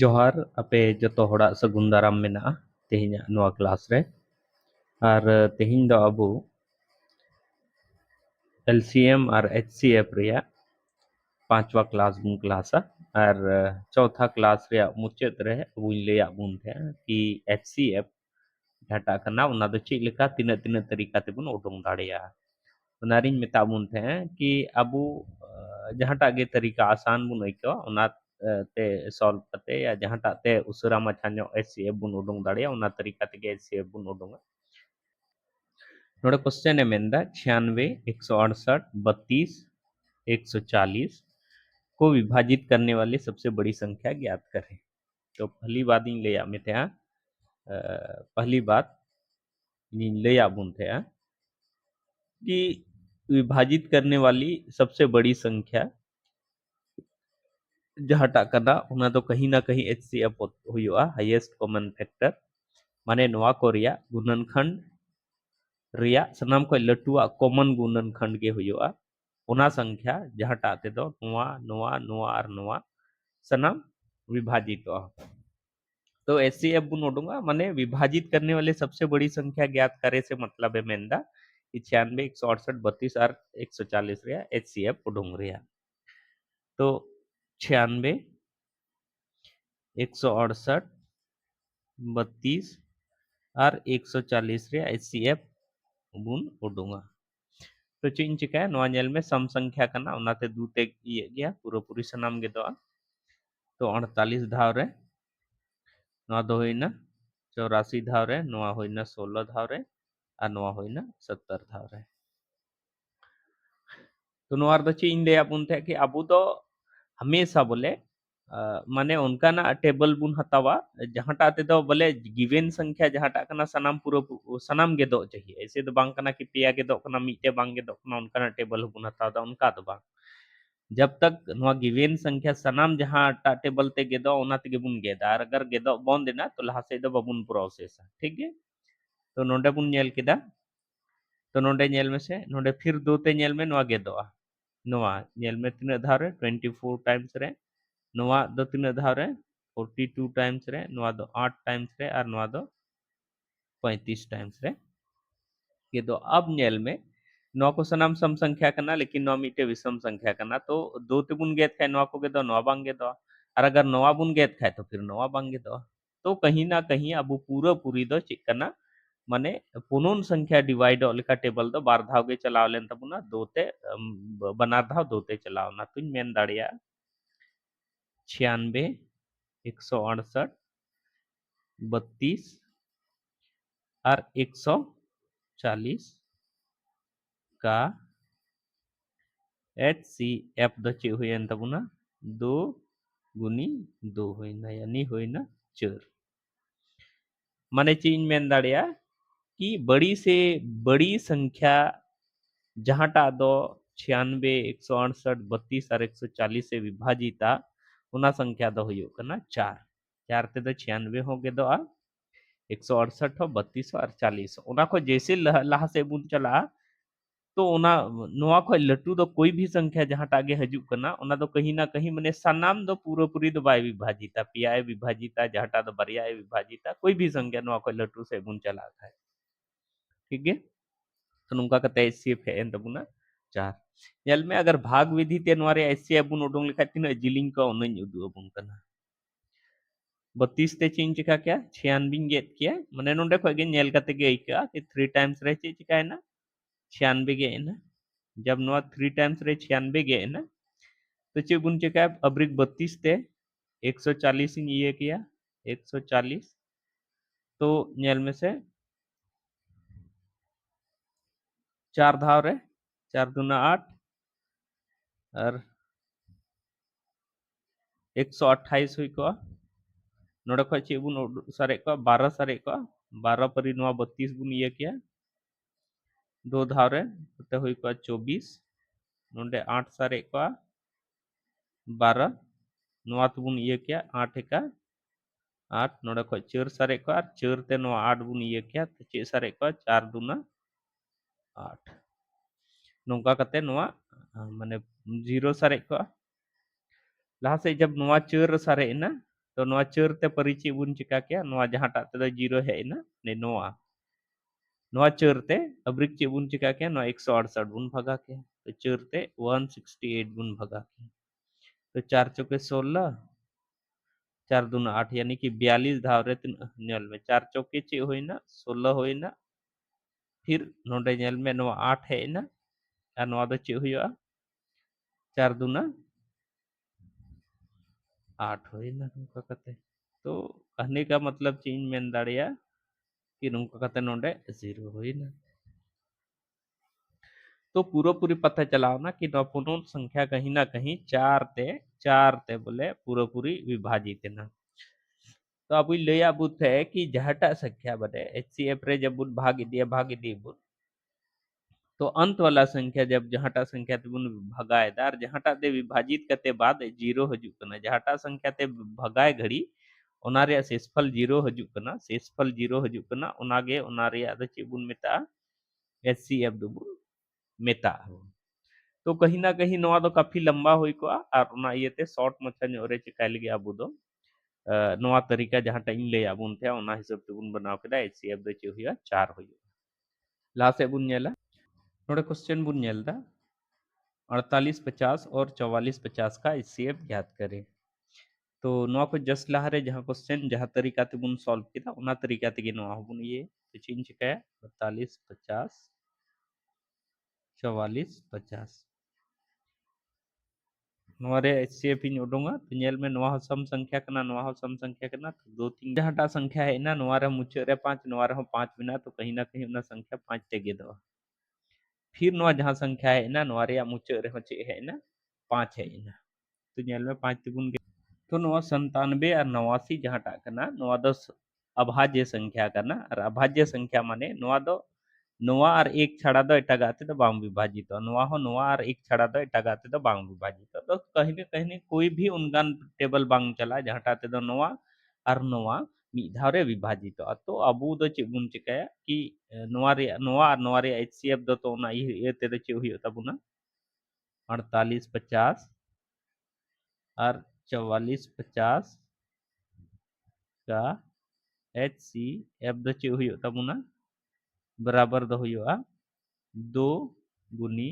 जोहार अपे जतो होड़ा सगुन दाराम मेना तेहिना नोआ क्लास रे और तेहिन दो अबू एलसीएम और एचसीएफ रिया पांचवा क्लास बुन क्लासा और चौथा क्लास रे मुचाद रे बुन लेया बुन थे कि एचसीएफ घाटा कना उना दो चेक लेका तीना तीना तरीका ते बुन उडुंग दाड़ेया उनारिन मेता बुन थे कि अबू जहाटा गे तरीका आसान बुन अइको उना ते सॉल्व कते या जहाटा ते उसरा माछा नो एचसीएफ बुन उडुंग दाड़ेया उना तरीका ते एचसीएफ बुन उडुंगा नोड़े क्वेश्चन है मेंदा 96 168 32 140 को विभाजित करने वाली सबसे बड़ी संख्या ज्ञात करें। तो पहली बात इन ले में थे पहली बात इन ले बुन थे कि विभाजित करने वाली सबसे बड़ी संख्या जहाटा कदा उना तो कहीं ना कहीं एचसीएफ हुआ हाईएस्ट कॉमन फैक्टर माने नोआ को रिया गुणनखंड रिया सनाम को लटुआ कॉमन गुणनखंड के हुआ उना संख्या जहाटा ते दो नोआ नोआ नोआ और नोआ सनाम विभाजित तो एचसीएफ बुन उडुंगा माने विभाजित करने वाले सबसे बड़ी संख्या ज्ञात करे से मतलब है मेंदा 96 168 32 और 140 रिया एचसीएफ उडुंग रिया तो 96 168 32 और 140 रे एचसीएफ बुन उडुंगा तो चीन चिका नोआ नेल में सम संख्या कना उनाते दूते ये गया पूरा पूरी सनाम गे दो तो 48 धाव रे नोआ दो होइना 84 धाव रे नोआ होइना 16 धाव रे और नोआ होइना 70 धाव रे तो नोआर दो चीन ले बुन थे कि अबू तो हमेशा बोले माने उनका ना टेबल बुन हतावा जहाटा ते दो बोले गिवन संख्या जहाटा कना सनाम पूरा सनाम गे दो चाहिए ऐसे तो बांग कना कि पिया गे दो कना मीटे बांग गे दो कना उनका ना टेबल बुन हतावा उनका तो बांग जब तक नोआ गिवन संख्या सनाम जहां टा टेबल ते गे दो उना ते बुन गे दा अगर गे दो बॉन देना तो लहा से दो बबुन प्रोसेस ठीक है तो नोंडे बुन नेल केदा तो नोंडे नेल में से नोंडे फिर दो ते नेल में नोआ गे दो नोआ नेल में तीन धार रे 24 टाइम्स रे नोआ दो तीन धाव रे 42 टाइम्स रे नोआ दो 8 टाइम्स रे और नोआ दो 35 टाइम्स रे ये दो अब नेल में नौ को सनाम सम संख्या करना लेकिन नौ मीटे विषम संख्या करना तो दो ते बुन गेत खाए नौ को गे दो नौ बांग गे दो और अगर नौवा बुन गेत खाए तो फिर नौवा बांग गे दो तो कहीं ना कहीं अब पूरा पूरी दो चेक करना माने पुनून संख्या डिवाइड लेका टेबल दो बार धाव गे चलाव लेन तबुना दो ते बनार धाव दो ते चलाव ना तुम मेन दाड़िया 96 168 32 और 140 का HCF दो चे हुई तबुना 2 गुनी 2 होइना यानी होइना 4 माने चीन मेन दाड़िया कि बड़ी से बड़ी संख्या जहाटा दो 96 168 32 और 140 से विभाजिता उना संख्या दो हुई करना 4 4 ते दो 96 हो गे दो 168 हो 32 और 40 उना को जैसे लहा से बुन चला तो उना नोआ को लटू दो कोई भी संख्या जहां आगे हजू करना उना दो कहीं ना कहीं माने सनाम दो पूरा पूरी दो बाय विभाजिता पिया विभाजिता जहाटा दो बरिया विभाजिता कोई भी संख्या नोआ को लटू से बुन चला था ठीक है तो नुका कते एचसीएफ है तबुना 4 नेल में अगर भाग विधि ते नोरे एचसीएफ बुन उडुंग लेखा तीन जिलिंग को उनन उदु बुन कना 32 ते चीन चिका क्या 96 गेट किया माने नोंडे को गे नेल कते गे इका कि 3 टाइम्स रे चे चिका है ना 96 गे ना जब नोआ 3 टाइम्स रे 96 गे ना तो चे बुन चिका अब्रिक 32 ते 140 इन ये किया 140 तो नेल में से 4 धाव रे 4 दूना 8 और 128 हुई को नोडे खो चे बुन सारे को 12 सारे को 12 परी नोआ 32 बुन ये किया 2 धाव रे तो हुई को 24 नोडे 8 सारे को 12 नोआ तो बुन ये किया 8 का 8 नोडे खो 4 सारे को 4 ते नोआ 8 बुन ये किया तो चे सारे को 4 दूना 8 नोंका कते नोआ माने 0 सारे को लहा से जब नोआ 4 सारे ना तो नवा चर ते परिचय बुन चिका के नवा जहाटा ते दो जीरो है ना ने नवा चर ते अब्रिक चे बुन चिका के नवा 168 बुन भगा के तो चर ते 168 बुन भगा के तो 4 चौके 16 4 दूना 8 यानी कि 42 धाव रे नेल में 4 चौके चे होइना 16 होइना फिर नोडे नेल में नवा 8 है ना और नवा दो चे हुआ 4 दूना 8 होइना नुका कते तो कहने का मतलब चेंज में दाड़िया कि नुका कते नोडे 0 होइना तो पूरा पूरी पता चलाओ ना कि नपुनों संख्या कहीं ना कहीं 4 ते बोले पूरा पूरी विभाजित है ना तो अब ले बुत है कि जहटा संख्या बने HCF रे जब बुन भाग दिए बुन तो अंत वाला संख्या जब जहाटा संख्या ते बुन भगाए दार जहाटा दे विभाजित करते बाद जीरो हजू कना जहाटा संख्या ते भगाए घड़ी ओना रे शेषफल जीरो हजू कना शेषफल जीरो हजू कना ओनागे ओना रे आदा चे बुन मेता HCF दो बुन मेता तो कहीं ना कहीं नवा दो काफी लंबा हुई को और ओना इयते शॉर्ट मच्छा रे चिकाय लगे अबू दो नवा तरीका जहां टाइम ले आबुन थे ओना हिसाब ते बुन बनाव केदा HCF दो चे हुआ 4 हुई ला से बुन नेला नोडे क्वेश्चन बुन नेलदा 48 50 और 44 50 का HCF ज्ञात करें तो नवा को जस्ट लहारे जहां क्वेश्चन जहां तरीका ते बुन सॉल्व केदा ओना तरीका ते नवा बुन ये तो चिन चिकाया 48 50 44 50 नवारे HCF इन उडोंगा तो नेल में नवा सम संख्या कना नवा सम संख्या कना तो दो तीन जहाटा संख्या है ना नवा रे मुचे रे 5 नवा रे 5 बिना तो कहीं ना कहीं ना संख्या 5 तेगे दो फिर नवा जहां संख्या है ना नवा रे मुचे रे चे है ना 5 है ना तो नेल में 5 तिगुन के तो नवा 97 और 89 जहाटा कना नवा दो अभाज्य संख्या कना और अभाज्य संख्या माने नवा दो नवा और एक छाड़ा दो एटागाते तो बांग विभाजित नवा हो नवा और एक छाड़ा दो एटागाते तो बांग विभाजित तो कहीं न कहीं कोई भी उनगान टेबल बांग चला जहाटाते दो नवा और नवा मी धारे विभाजित तो अबू दो चे बुन चिकाया कि नवा और नवा रे HCF दो तो ना ये ते दो चे हुई तबुना 48 50 और 44 50 का HCF दो चे हुई तबुना बराबर दो हुआ 2 गुनी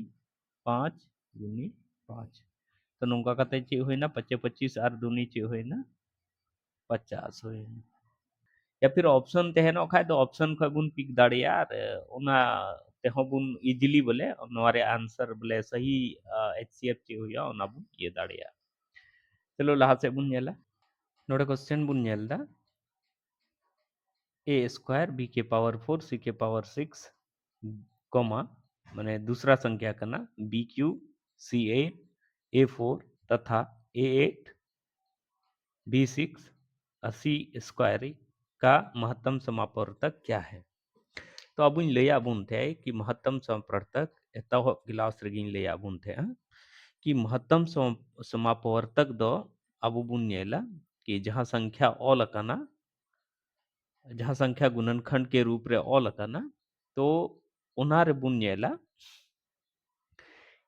5 गुनी 5 तो नौका कते चे होइना 25 और दुनी चे होइना 50 होइना या फिर ऑप्शन तहनो खाय तो ऑप्शन ख बुन पिक दाड़िया ओना तेहो बुन इजीली बोले नवारे आंसर बोले सही HCF चे होया ओना बुन ये दाड़िया चलो लहा से बुन नेला नोडे क्वेश्चन बुन नेलदा a स्क्वायर b के पावर 4 c के पावर 6 कॉमा माने दूसरा संख्या करना बी क्यू C8 A4 तथा A8 B6 सी स्क्वायर का महत्तम समापवर्तक क्या है तो अब ले आबुन थे कि महत्तम समापवर्तक एतह गिलास रगिन ले आबुन थे कि महत्तम समापवर्तक दो अब बुन नेला कि जहां संख्या ऑल कना जहां संख्या गुणनखंड के रूप रे ऑल कना तो ओना रे बुन नेला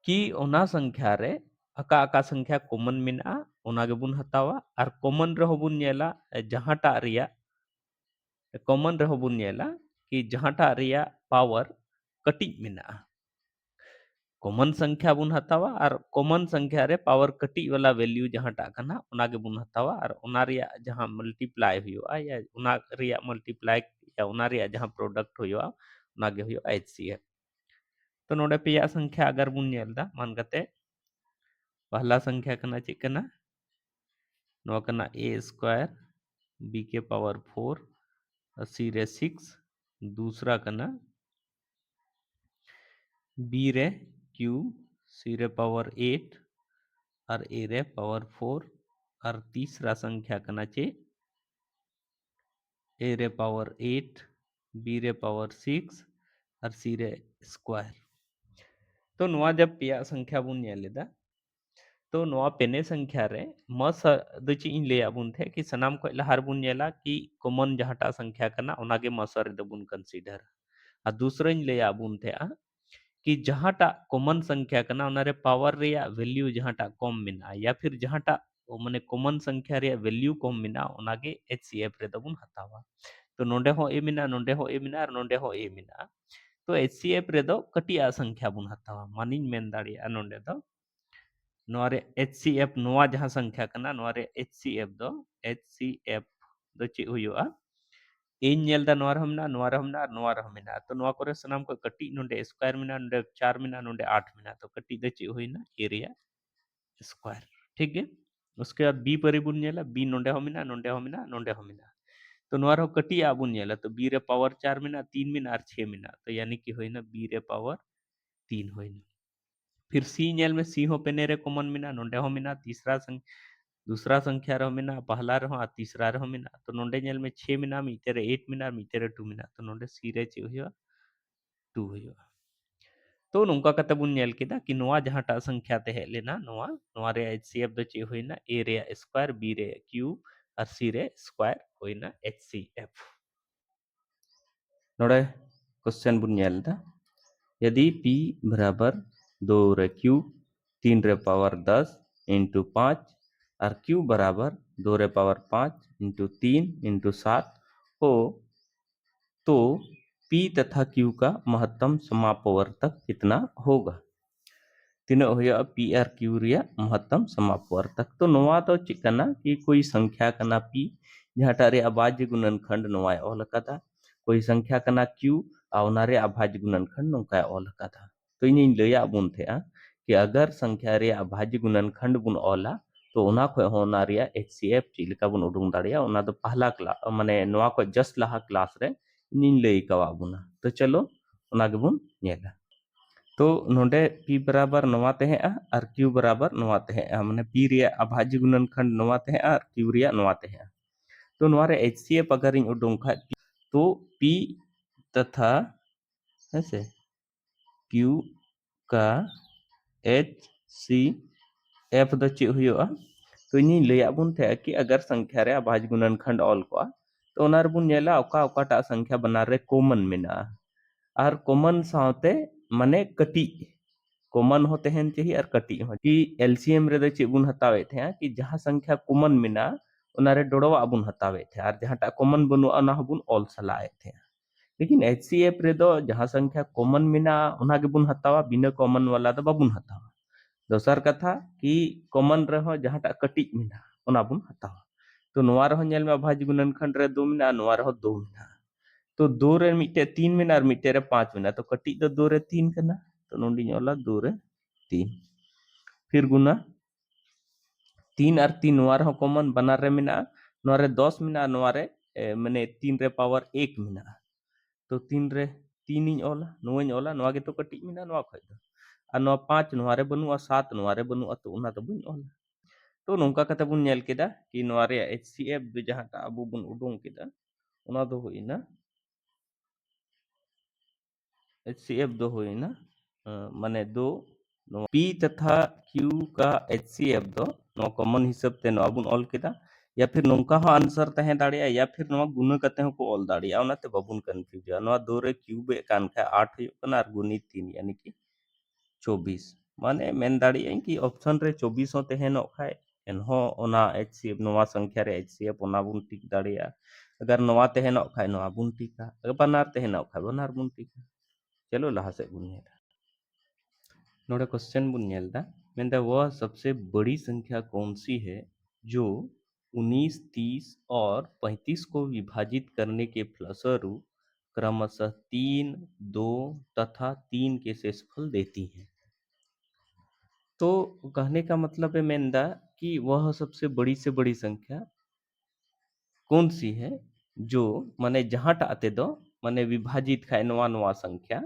कि ओना संख्या रे अका अका संख्या कॉमन मिना ओना गे बुन हतावा और कॉमन रहो बुन नेला जहांटा रिया कॉमन रहो बुन नेला कि जहांटा रिया पावर कटिज मिना कॉमन संख्या बुन हतावा और कॉमन संख्या रे पावर कटिज वाला वैल्यू जहांटा कना ओना गे बुन हतावा और ओना रिया जहां मल्टीप्लाई हुआ या ओना रिया मल्टीप्लाई या ओना रिया जहां प्रोडक्ट हुआ ओना गे हुआ HCF तो नोडे पेया संख्या अगर बुन नेलदा मान कते पहला संख्या कना चे कना नवा कना a स्क्वायर b के पावर 4 और c रे 6 दूसरा कना b रे q c रे पावर 8 और a रे पावर 4 और तीसरा संख्या कना चे a रे पावर 8 b रे पावर 6 और c रे स्क्वायर तो नवा जब पेया संख्या बुन नेलेदा तो नवा पेने संख्या रे मस दची इन ले आबुन थे कि सनाम को लहार बुन नेला कि कॉमन जहाटा संख्या कना ओनागे मसर दबुन कंसीडर आ दूसरा इन ले आबुन थे कि जहाटा कॉमन संख्या कना ओनारे पावर रे या वैल्यू जहाटा कम मिना या फिर जहाटा माने कॉमन संख्या रे वैल्यू कम मिना ओनागे HCF रे दबुन हतावा तो नोंडे हो ए मिना नोंडे हो ए मिना और नोंडे हो ए मिना तो HCF रे दो कटिया संख्या बुन हतावा मानिन मेन दाड़िया नोंडे दो नोरे HCF नोआ जहां संख्या कना नोरे HCF दो HCF दो चे हुयुआ इन नेल दा नोर हमना नोर हमना नोर हमना तो नोआ करे सनाम को कटी नोंडे स्क्वायर मिना नोंडे 4 मिना नोंडे 8 मिना तो कटी दे चे हुइना एरिया स्क्वायर ठीक है उसके बाद बी परिबुन नेला बी नोंडे होमिना नोंडे होमिना नोंडे होमिना तो नोर हो कटी आबुन नेला तो बी रे पावर 4 मिना 3 मिना और 6 मिना तो यानी कि होइना बी रे पावर 3 होइना फिर सी नेल में सी हो पेने रे कॉमन मिना नोंडे हो मिना दूसरा संख्या रहो मिना पहला रहो और तीसरा रहो मिना तो नोंडे नेल में 6 मिना मीतेरे 8 मिना मीतेरे 2 मिना तो नोंडे सी रे चे हुआ 2 हुआ तो नोंका कते बुन नेल केदा कि नोआ जहाटा संख्या ते हे लेना नोआ नोआ रे HCF दो चे होइना ए रे स्क्वायर बी रे क्यूब और सी रे स्क्वायर होइना HCF नोडे क्वेश्चन बुन नेल दा यदि p बराबर 2 रे क्यूब 3 रे पावर 10 इंटू 5 और q बराबर 2 रे पावर 5 इंटू 3 इंटू 7 हो तो p तथा q का महत्तम समापवर्तक कितना होगा तीनों हुआ p और q रिया महत्तम समापवर्तक तो नोआ तो चिकना कि कोई संख्या कना p जहाटा रे अभाज्य गुणनखंड नोआ ऑल कदा कोई संख्या कना q आवनारे अभाज्य गुणनखंड नोका ऑल कदा तो इन लया बुन थे कि अगर संख्या रे अभाज्य गुणनखंड बुन ऑला तो ओना खो होना रिया HCF चिलका बुन उडुंग दाड़िया ओना तो पहला क्लास माने नोआ को जस्ट लहा क्लास रे इन लई कवा बुना तो चलो ओना के बुन नेला तो नोंडे p बराबर नोआ तहे और q बराबर नोआ तहे माने p रिया अभाज्य गुणनखंड नोआ तहे और q रिया नोआ तहे तो नोआ रे HCF अगर इन उडुंग खा तो p तथा ऐसे q का HCF दो चे हुआ तो इन लया बुन थे कि अगर संख्या रे अभाज्य गुणनखंड ऑल को तो ओनार बुन नेला ओका ओकाटा संख्या बना रे कॉमन मेना और कॉमन साथे माने कटी कॉमन होते हैं चाहिए और कटी हो कि एलसीएम रे चे बुन हतावे थे कि जहां संख्या कॉमन मेना ओनारे डोड़वा बुन हतावे थे और जहांटा कॉमन बनु ओना बुन ऑल सलाए थे लेकिन HCF रे दो जहां संख्या कॉमन मेना ओना के बुन हतावा बिना कॉमन वाला दो बाबुन हतावा दोसर कथा कि कॉमन रहो जहांटा कटी मेना ओना बुन हतावा तो नोआ रहो नेल में अभाज्य गुणनखंड रे 2 मेना नोआ रहो 2 मेना तो 2 रे मिटे 3 मेना और मिटे रे 5 मेना तो कटी दो 2 रे 3 कना तो नोंडी ओला 2 रे 3 फिर गुना 3 और 3 नोआ रहो कॉमन बना रे मेना नोआ रे 10 मेना नोआ रे माने 3 रे पावर 1 मेना तो 3 रे 3 इन ओला नोइन ओला नोआ के तो कटी मेना नोआ खय दो और नोआ 5 नोआ रे बनुआ 7 नोआ रे बनुआ तो उना तो बुन ओला तो नोंका कते बुन नेल केदा कि नोआ रे HCF दो जहांटा अबु बुन उडुंग केदा उना दो होइना HCF दो होइना माने दो P तथा Q का HCF दो नो कॉमन हिसाब ते नो बुन ऑल केदा या फिर नोंका हो आंसर तहे दाड़िया या फिर नो गुना कते हो को ऑल दाड़िया ओनाते बाबुन कंफ्यूज नो दो रे क्यूब कान खा 8 हुयो कना और गुनी 3 यानी कि 24 माने मेन दाड़िया कि ऑप्शन रे 24 होते हैं नो खाए एनहो ओना HCF नोवा संख्या रे HCF ओना बुन टिक दाड़िया अगर नोवा तहे नो खाए नोवा बुन टिका अगर बनार तहे नो खाए बनार बुन टिका चलो लहा से बुन नेला नोड़ा क्वेश्चन बुन नेलदा मेंदा वह सबसे बड़ी संख्या कौन सी है जो 19, 30 और 35 को विभाजित करने के फलस्वरूप क्रमशः 3, 2 तथा 3 के शेषफल देती है तो कहने का मतलब है मेंदा कि वह सबसे बड़ी से बड़ी संख्या कौन सी है जो माने जहां आते दो माने विभाजित खाए नवा नवा संख्या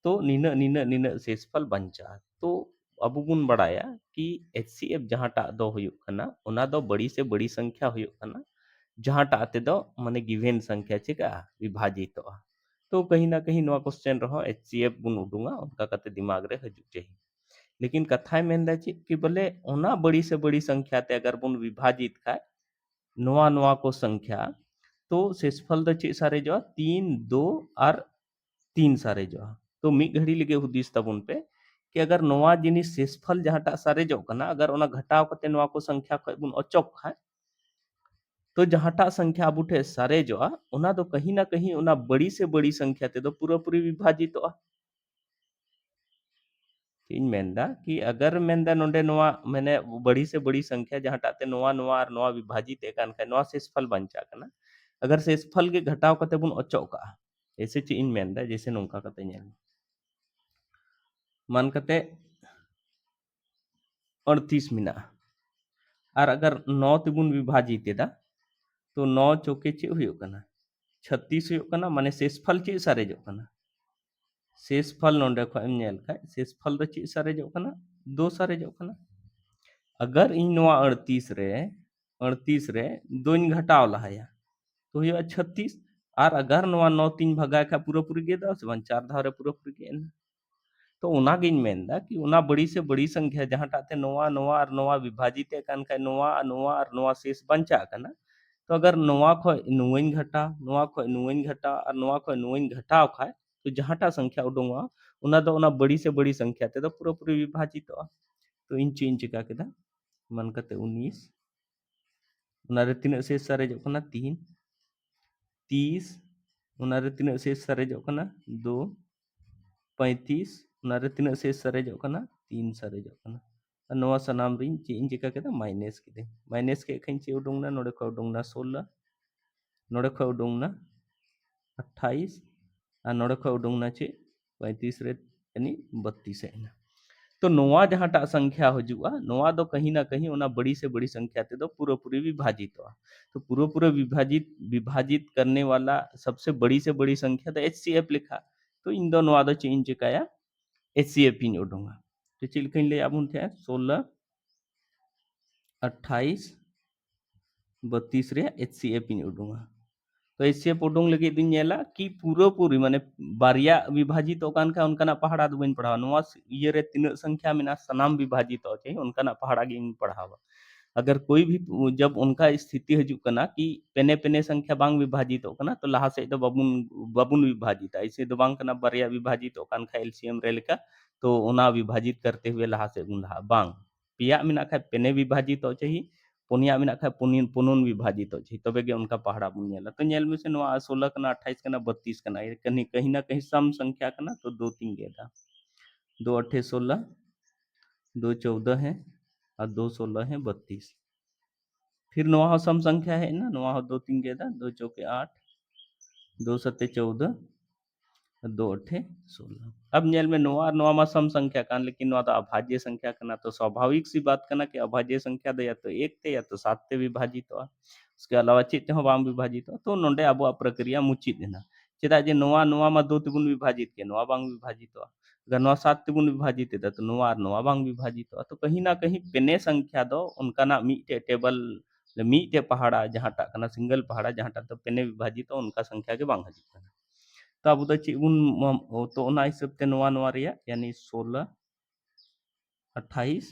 तो निन निन निन शेषफल बंचा तो अब बुन बड़ाया कि HCF जहांटा दो हुयुग कना ओना दो बड़ी से बड़ी संख्या हुयुग कना जहांटा आते दो माने गिवन संख्या चिका विभाजित हो तो कहीं ना कहीं नवा क्वेश्चन रहो HCF बुन उडुंगा उनका कते दिमाग रे हजु चाहिए लेकिन कथाय मेंदा ची कि बोले ओना बड़ी से बड़ी संख्या ते अगर बुन विभाजित खाए नवा नवा को संख्या तो शेषफल दो चे सारे जो 3, 2 और 3 सारे जो तो मी घड़ी लगे हुदिस तबुन पे कि अगर नोवा जिनिस शेषफल जहाटा सारेजो कना अगर ओना घटाव कते नोवा को संख्या खय बुन अचोक खाय तो जहाटा संख्या अब ठे सारेजोआ ओना दो कहीं ना कहीं ओना बड़ी से बड़ी संख्या ते दो पूरा पूरी विभाजितोआ इन मेंदा कि अगर मेंदा नोंडे नोवा मैंने बड़ी से बड़ी संख्या जहाटा ते नोवा नोवा और नोवा विभाजित एकान खाय नोवा शेषफल बंचा कना अगर शेषफल के घटाव कते बुन अचोका ऐसे ची इन मेंदा जैसे नोंका कते नेल मान कते 38 मिना और अगर 9 तेबुन विभाजित एदा तो 9 चौके चे हुयो कना 36 हुयो कना माने शेषफल चे सारेजो कना शेषफल नोंडे खो एम नेल खाय शेषफल दो चे सारेजो कना 2 सारेजो कना अगर इन नोवा 38 रे 2 इन घटाव लहाया तो हुयो 36 और अगर नोवा 9 3 भगाय खा पूरा पूरी गे दस वन 4 धाव रे पूरा पूरी गे ना तो ओना गिन मेंदा कि ओना बड़ी से बड़ी संख्या जहां टाते नोवा नोवा और नोवा विभाजित कान खाय नोवा नोवा और नोवा शेष बंचा कना तो अगर नोवा खो नुइन घटा नोवा खो नुइन घटा और नोवा खो नुइन घटाव खाय तो जहाटा संख्या उडोंगा ओना दो ओना बड़ी से बड़ी संख्या ते दो पूरा पूरी विभाजित तो इन चिका केदा मन कते 19 ओना रे तिना शेष सारेजो कना 3 30 ओना रे तिना शेष सारेजो कना 2 35 ओना रे तिना शेष सारेजो कना 3 सारेजो कना नोवा सनाम रिन चे इन चिका केदा माइनस केदे माइनस के खैन चे उडोंगना नोडे खो उडोंगना 16 नोडे खो उडोंगना 28 और नोडे खो उडोंगना चे 35 रे यानी 32 है तो नोवा जहाटा संख्या हजुआ नोवा दो कहीं ना कहीं ओना बड़ी से बड़ी संख्या ते दो पूरा पूरी विभाजित हुआ तो पूरा पूरा विभाजित विभाजित करने वाला सबसे बड़ी संख्या तो एचसीएफ लिखा तो इन दो नोवा दो चेंज चिकाया एचसीएफ इन उडोंगा तो चिल कहीं ले आबुन थे 16 28 32 रे एचसीएफ इन उडोंगा तो एचसीएफ उडोंग लगे दिन नेला कि पूरा पूरी माने बारिया विभाजित ओकान का उनका ना पहाड़ा दो बन पढ़ावा नोवा ये रे तीन संख्या में ना सनाम विभाजित हो चाहिए उनका ना पहाड़ा गिन पढ़ावा अगर कोई भी जब उनका स्थिति हजू कना कि पेने पेने संख्या बांग विभाजित कना तो लहा से दो बबुन बबुन विभाजित ऐसे दो बांग कना बारिया विभाजित कान खा एलसीएम रे लेका तो ओना विभाजित करते हुए लहा से बुंधा बांग पिया मिना खा पेने विभाजित हो चाहिए पुनिया मिना खा पुनिन पुनुन विभाजित हो चाहिए तबे गे उनका पहाड़ा बुन नेला तो नेल में से नोआ 16 कना 28 कना 32 कना ये कहीं ना कहीं सम संख्या कना तो 2 3 गेदा 2 8 16 2 14 है और 2 16 है 32 फिर नोआ सम संख्या है ना नोआ 2 3 गेदा 2 चौके 8 2 सत्ते 14 2 अठे 16 अब नेल में नोआ नोआ मा सम संख्या कान लेकिन नोआ तो अभाज्य संख्या कना तो स्वाभाविक सी बात कना कि अभाज्य संख्या दो या तो 1 ते या तो 7 ते विभाजित हो उसके अलावा चेत हो बाम विभाजित हो तो नोंडे अब प्रक्रिया मुचित देना चेदा जे नोआ नोआ मा 2 तेबुन विभाजित के नोआ बांग विभाजित हो अगर नोआ 7 तेबुन विभाजित है तो नोआ और नोआ बांग विभाजित हो तो कहीं ना कहीं पेने संख्या दो उनका ना मीटे टेबल मीटे पहाड़ा जहाटा कना सिंगल पहाड़ा जहाटा तो पेने विभाजित हो उनका संख्या के बांग हजित कना तो अब तो ची उन तो ओना हिसाब ते नोआ नोआ रिया यानी 16 28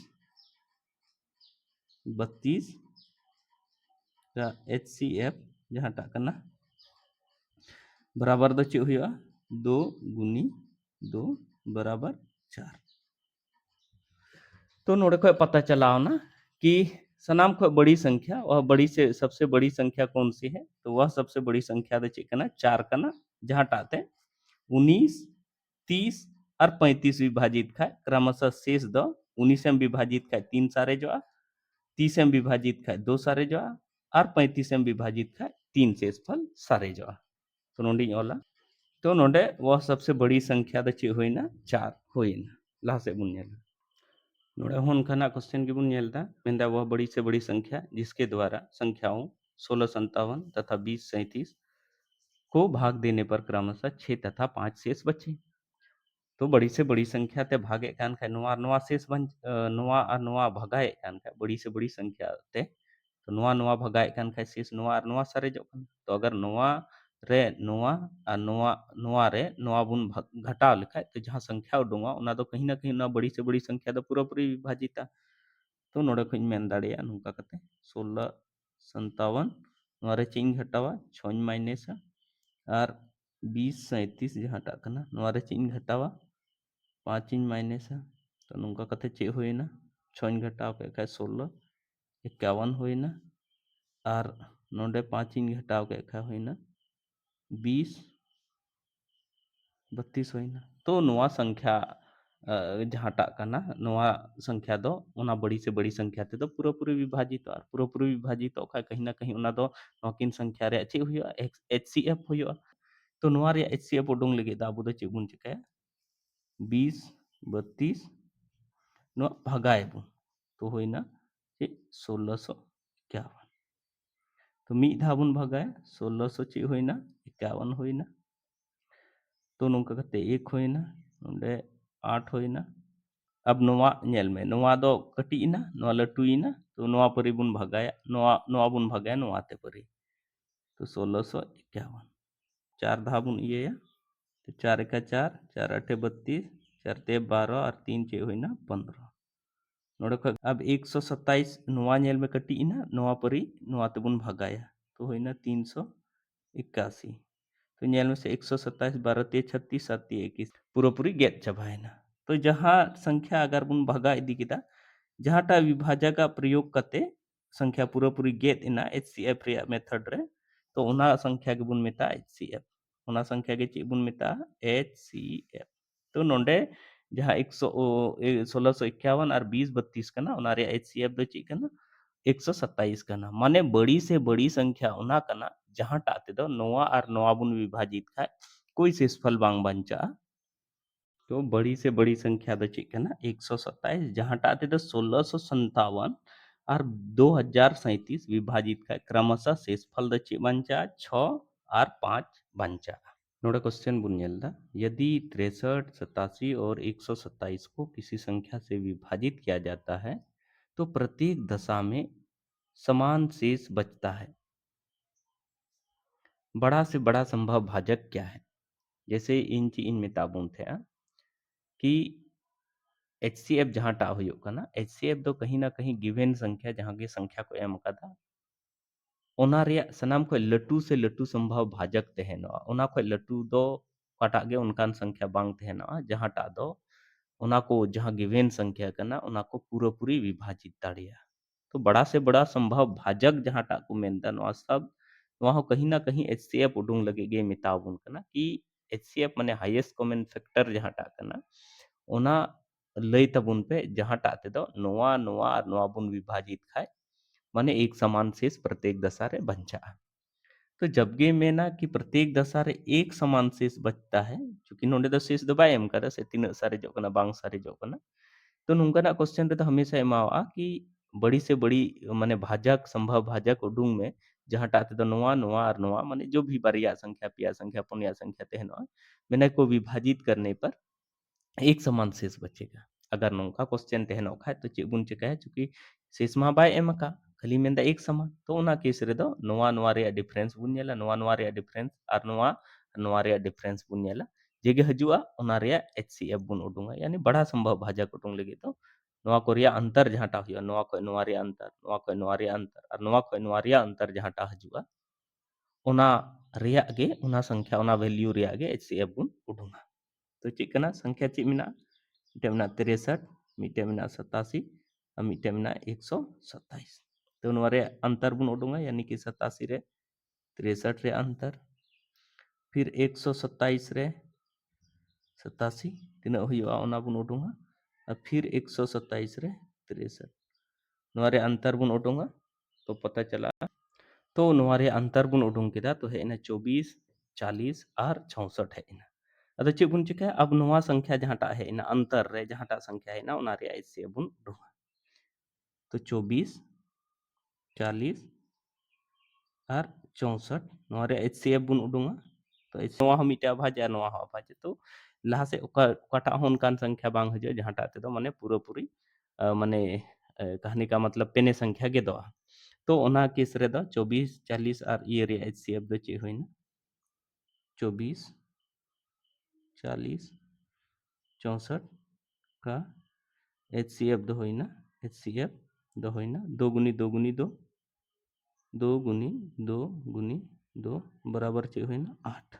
32 का एचसीएफ जहाटा कना बराबर दो चे हुआ 2 गुनी 2 बराबर 4 तो नोड़े को पता चलाओ ना कि सनाम को बड़ी संख्या वह बड़ी से सबसे बड़ी संख्या कौन सी है तो वह सबसे बड़ी संख्या दे चिकना 4 कना जहाँ टाते 19 30 और 35 विभाजित खाए क्रमशः शेष दो 19 में विभाजित खाए 3 सारे जो 30 में विभाजित खाए 2 सारे जो और 35 में विभाजित खाए 3 शेष फल सारे जो तो नोंडी ओला तो नोंडे वह सबसे बड़ी संख्या द चे होइना 4 होइना लहा से बुन नेला नोड़े होन खाना क्वेश्चन की बुन नेलता मेंदा वह बड़ी से बड़ी संख्या जिसके द्वारा संख्याओं 1657 तथा 2037 को भाग देने पर क्रमशः 6 तथा 5 शेष बचे तो बड़ी से बड़ी संख्या ते भागे कान खा नोआ नोआ शेष बन नोआ और नोआ भगाए कान खा बड़ी से बड़ी संख्या ते तो नोआ नोआ भगाए कान खा शेष नोआ और नोआ सारे जो तो अगर नोआ रे नोआ और नोआ नोआ रे नोआ बुन घटाव लिखा तो जहाँ संख्या उडोंगा उना तो कहीं ना कहीं ना बड़ी से बड़ी संख्या तो पूरा पूरी विभाजिता तो नोड़े खुñ मेन दाड़िया नोंका कते 1657 नोआ रे चिंग घटावा 6 माइनस और 2037 जहाँ टाकना नोआ रे चिंग घटावा 5 माइनस तो नोंका कते चे होइना 6 घटाव के खाय 16 51 होइना और नोंडे 5 घटाव के खाय होइना 20 32 होइना तो नोआ संख्या जहाँटा कना नोआ संख्या दो ओना बड़ी से बड़ी संख्या ते दो पूरा पूरी विभाजित और पूरा पूरी विभाजित तो कहीं ना कहीं ओना दो नोकिन संख्या रे चे हुआ एचसीएफ हुआ तो नोआ रे एचसीएफ उडुंग लगे दा बुदो चे बुन चिकाया 20 32 नोआ भगाए बुन तो होइना चे 1651 तो मी धा बुन भगाए 1600 चे होइना 51 होइना तो नोंका कते 1 होइना नोंडे 8 होइना अब नोआ नेल में नोआ दो कटिना नोआ लटुइना तो नोआ परी बुन भगाया नोआ नोआ बुन भगाया नोआ ते परी तो 1651 चार धा बुन इया तो 4 का 4 4 8 32 4 ते 12 और 3 चे होइना 15 नोडे खय अब 127 नोआ नेल में कटिना नोआ परी नोआ ते बुन भगाया तो होइना 381 तो नेल में से 127 12 ते 36 7 ते 21 पूरा पूरी गेट चाबायना तो जहाँ संख्या अगर बुन भगा इदी किदा जहाँटा विभाजक प्रयोग करते संख्या पूरा पूरी गेट इना एचसीएफ रे मेथड रे तो ओना संख्या के बुन मेता एचसीएफ ओना संख्या के चे बुन मेता एचसीएफ तो नोंडे जहाँ 1651 और 20 32 कना ओना रे एचसीएफ दो चे कना 127 कना माने बड़ी से बड़ी संख्या ओना कना जहाँ टाते दो नोआ और नोआ बुन विभाजित खाए कोई शेषफल बांग बंचा तो बड़ी से बड़ी संख्या दो चेक करना 127 जहाँ टाते तो 1657 और 2037 विभाजित का क्रमशः शेषफल दो चेक बंचा 6 और 5 बंचा नोड़ा क्वेश्चन बुनियलदा यदि 63 87 और 127 को किसी संख्या से विभाजित किया जाता है तो प्रत्येक दशा में समान शेष बचता है बड़ा से बड़ा संभव भाजक क्या है जैसे इन में ताबुन थे कि एचसीएफ जहाँ टा हुई कना एचसीएफ दो कहीं ना कहीं गिवेन संख्या जहाँ की संख्या को एम कदा ओना रे सनाम को लटू से लटू संभव भाजक तहनवा ओना को लटू दो काटा गे उनकान संख्या बांग तहनवा जहाँ टा दो ओना को जहाँ गिवेन संख्या कना ओना को पूरा पूरी विभाजित दाड़िया तो बड़ा से बड़ा संभव भाजक जहाँ टा को मेनदा नवा सब वहाँ कहीं ना कहीं एचसीएफ उडुंग लगे गे मिताबुन कना कि एचसीएफ माने हाईएस्ट कॉमन फैक्टर जहाँ टा कना ओना लई तबुन पे जहाँ टाते दो नोआ नोआ और नोआ बुन विभाजित खाए माने एक समान शेष प्रत्येक दशा रे बंचा तो जब गे में ना कि प्रत्येक दशा रे एक समान शेष बचता है क्योंकि नोंडे दो शेष दो बाय एम करा से तीन सारे जो कना बांग सारे जो कना तो नुंगा ना क्वेश्चन रे तो हमेशा एमावा कि बड़ी से बड़ी माने भाजक संभव भाजक उडुंग में जहाँ टाते दो नोआ नोआ और नोआ माने जो भी बारिया संख्या पिया संख्या पुनिया संख्या तेहनवा मैंने को विभाजित करने पर एक समान शेष बचेगा अगर नौका क्वेश्चन तहनो खाए तो चे बुन चिका है चूंकि शेष मा बाय एम का खाली मेंदा एक समान तो ओना केस रे दो नोआ नोआ रे डिफरेंस बुन नेला नोआ नोआ रे डिफरेंस और नोआ नोआ रे डिफरेंस बुन नेला जेगे हजुआ ओना रे एचसीएफ बुन उडुंगा यानी बड़ा संभव भाजक उडुंग लगे तो नोआ को रे अंतर जहाँ टा हुआ नोआ को नोआ रे अंतर नोआ को नोआ रे अंतर और नोआ को नोआ रे अंतर जहाँ टा हजुआ ओना रेया गे ओना संख्या ओना वैल्यू रेया गे एचसीएफ बुन उडुंगा तो चेक कना संख्या चे मिना मिटे में 63 मिटे में 87 और मिटे में 127 तो नोरे अंतर बुन उडुंगा यानी कि 87 रे 63 रे अंतर फिर 127 रे 87 तीना हुआ ओना बुन उडुंगा और फिर 127 रे 63 नोरे अंतर बुन उडुंगा तो पता चला तो नोरे अंतर बुन उडुंग केदा तो है ना 24 40 और 64 है ना अद चे बुन चिका अब नोआ संख्या जहाँ टा है ना अंतर रे जहाँ टा संख्या है ना ओना रे ऐसे बुन उडुंगा तो 24 40 और 64 नोआ रे एचसीएफ बुन उडुंगा तो नोआ हम मिटा भाजा नोआ हो भाजा तो लहा से ओकाटा होन कान संख्या बांग हजो जहाँ टाते तो माने पूरा पूरी माने कहानी का मतलब पेने संख्या गे दो तो ओना केस रे दो 24 40 और ये रे एचसीएफ दो चे होइना 24 40 64 का एचसीएफ दो होइना एचसीएफ दो होइना दो गुनी दो बराबर चे होइना 8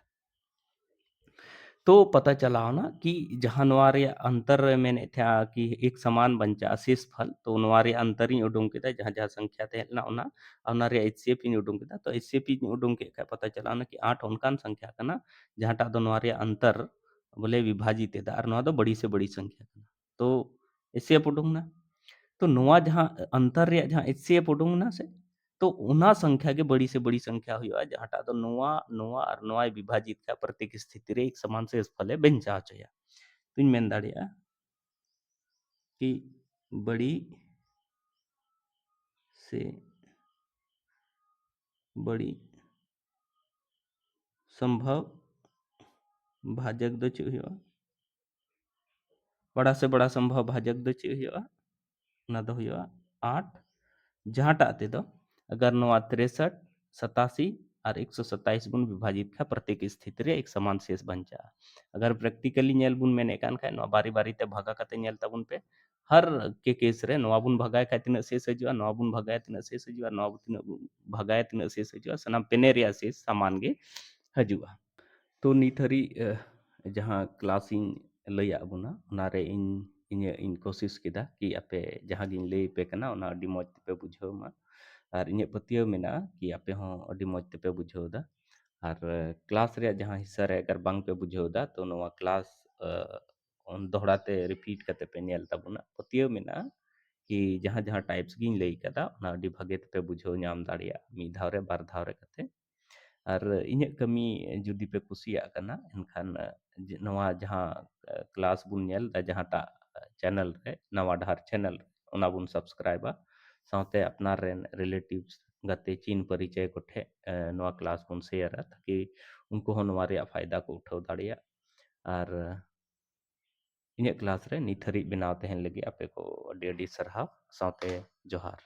तो पता चला ना कि जहाँ नोआ रे अंतर मेने था कि एक समान बंचा शेष फल तो नोआ रे अंतर इन उडुंग केदा जहाँ जहाँ संख्या तहन ना ओना ओना रे एचसीएफ इन उडुंग केदा तो एचसीएफ इन उडुंग के का पता चला ना कि 8 ओनकान संख्या कना जहाँ टा दो नोआ रे अंतर बोले विभाजित एदा और नोआ दो बड़ी से बड़ी संख्या कना तो एचसीएफ उडुंग ना तो नोआ जहाँ अंतर रे जहाँ एचसीएफ उडुंग ना से तो उना संख्या के बड़ी से बड़ी संख्या हुआ जहाँ टा तो नोआ नोआ और नोआ विभाजित का प्रत्येक स्थिति रे एक समान शेष फल बेंचा होया तो इन मेन दाड़िया कि बड़ी से बड़ी संभव भाजक दो चेक हुआ बड़ा से बड़ा संभव भाजक दो चेक हुआ ना दो हुआ 8 जहाँ टाते दो अगर नोआ 63 87 और 127 गुण विभाजित का प्रत्येक स्थिति रे एक समान शेष बंचा अगर प्रैक्टिकली नेल बुन मेने कान खाय नोआ बारी बारी ते भागा कते नेल तबुन पे हर के केस रे नोआ बुन भगाय खाय तिना शेष हजुआ नोआ बुन भगाय तिना शेष हजुआ नोआ बुन भगाय तिना शेष हजुआ सनाम पेने रे शेष समान गे हजुआ तो नीत हरी जहाँ क्लासिंग लैया बुना उनारे इन कोशिश केदा कि आपे जहाँ गिन लई पे कना उना अडी मौज पे बुझाव मा और इन पतियो मेना कि आपे हों अडी मौज पे बुझाव दा और क्लास रे जहाँ हिस्सा रे अगर बांग पे बुझाव दा तो नोआ क्लास दोहराते रिपीट करते पे नेल ताबुना पतियो मेना कि जहाँ जहाँ टाइप्स गिन लई कदा उना अडी भागे पे बुझाव नाम दाड़िया मी धाव रे बार धाव रे कते और इᱧᱟᱹᱜ ᱠᱟᱹᱢᱤ ᱡᱩᱫᱤ ᱯᱮ ᱠᱩᱥᱤᱭᱟᱜ ᱠᱟᱱᱟ ᱮᱱᱠᱷᱟᱱ ᱱᱚᱣᱟ ᱡᱟᱦᱟᱸ ᱠᱞᱟᱥ ᱵᱚᱱ ᱧᱮᱞ ᱫᱟ ᱡᱟᱦᱟᱸᱴᱟᱜ ᱪᱮᱱᱮᱞ ᱨᱮ ᱱᱟᱣᱟ ᱰᱟᱦᱟᱨ ᱪᱮᱱᱮᱞ ᱚᱱᱟ ᱵᱚᱱ ᱥᱟᱵᱥᱠᱨᱟइबᱟ ᱥᱟᱶᱛᱮ ᱟᱯᱱᱟर ᱨᱮᱱ रिलेटिव्स ᱜᱟᱛᱮ ᱪᱤᱱ ᱯᱚᱨᱤᱪᱚᱭ ᱠᱚᱴᱷᱮ ᱱᱚᱣᱟ ᱠᱞᱟᱥ ᱵᱚᱱ ᱥᱮᱭᱟᱨᱟ ताकि उनको ᱦᱚᱸ ᱱᱚᱣᱟ ᱨᱮᱭᱟᱜ ᱯᱷᱟᱭᱫᱟ ᱠᱚ ᱩᱴᱷᱟᱹᱣ ᱫᱟᱲᱮᱭᱟᱜ ᱟᱨ ᱤᱧᱟᱹᱜ ᱠᱞᱟस ᱨᱮ ᱱᱤᱛ ᱦᱟᱹᱨᱤᱡ ᱵᱮᱱᱟᱣ ᱛᱟᱦᱮᱱ ᱞᱟᱹᱜᱤᱫ ᱟᱯᱮ ᱠᱚ ᱟᱹᱰᱤ ᱟᱹᱰᱤ ᱥᱟᱨᱦᱟᱣ ᱥᱟᱶᱛᱮ ᱡᱚᱦᱟᱨ